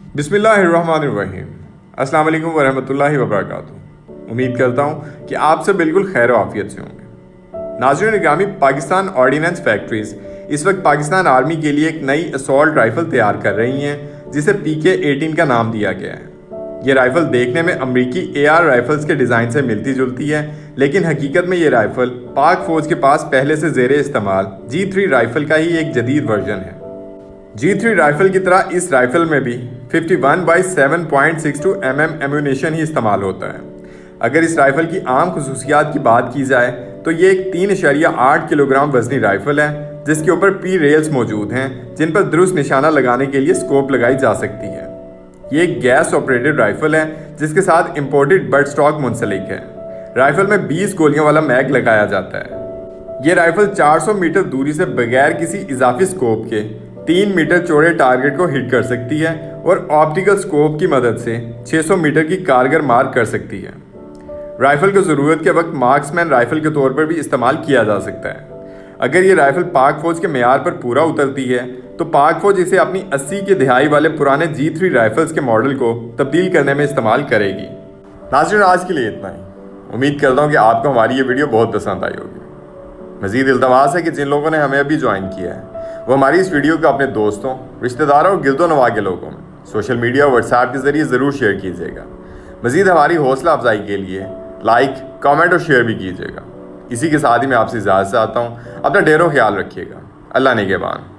बिस्मिल्लाहिर्रहमानिर्रहीम। अस्सलाम वालेकुम वरहमतुल्लाहि वबरकातुहू। उम्मीद करता हूँ कि आप सब बिल्कुल खैर आफियत से होंगे। नाज़रीन ग्रामी, पाकिस्तान ऑर्डिनेंस फैक्ट्रीज इस वक्त पाकिस्तान आर्मी के लिए एक नई असॉल्ट राइफल तैयार कर रही हैं जिसे PK-18 का नाम दिया गया है। ये राइफल देखने में अमरीकी AR राइफल्स के डिज़ाइन से मिलती जुलती है, लेकिन हकीकत में ये राइफल पाक फ़ौज के पास पहले से ज़ेरे इस्तेमाल G3 राइफल का ही एक जदीद वर्जन है। G3 राइफल की तरह इस राइफल में भी 51x7.62 mm एम्यूनेशन ही इस्तेमाल होता है। अगर इस राइफल की आम खसूसियात की बात की जाए तो ये एक 3.8 किलोग्राम वजनी राइफल है जिसके ऊपर P रेल्स मौजूद हैं जिन पर दुरुस्त निशाना लगाने के लिए स्कोप लगाई जा सकती है। ये एक गैस ऑपरेटेड राइफल है जिसके साथ इंपोर्टेड बट स्टॉक मुंसलिक है। राइफल में 20 गोलियों वाला मैग लगाया जाता है। ये राइफल 400 मीटर दूरी से बगैर किसी इजाफी स्कोप के 3 मीटर चौड़े टारगेट को हिट कर सकती है और ऑप्टिकल स्कोप की मदद से 600 मीटर की कारगर मार कर सकती है। राइफल को ज़रूरत के वक्त मार्क्समैन राइफल के तौर पर भी इस्तेमाल किया जा सकता है। अगर ये राइफल पाक फ़ौज के मेयार पर पूरा उतरती है तो पाक फ़ौज इसे अपनी 80 की दहाई वाले पुराने G3 राइफल्स के मॉडल को तब्दील करने में इस्तेमाल करेगी। नाज़रीन, आज के लिए इतना ही। उम्मीद करता हूँ कि आपको हमारी ये वीडियो बहुत पसंद आई होगी। मज़ीद इल्तमास है कि जिन लोगों ने हमें अभी ज्वाइन किया है वो हमारी इस वीडियो को अपने दोस्तों, रिश्तेदारों और गिरदो नवा के लोगों में सोशल मीडिया और व्हाट्सएप के ज़रिए ज़रूर शेयर कीजिएगा। मज़ीद हमारी हौसला अफजाई के लिए लाइक, कमेंट और शेयर भी कीजिएगा। इसी के साथ ही मैं आपसे इजाज़त चाहता हूँ। अपना ढेरों ख्याल रखिएगा। अल्लाह निगहबान।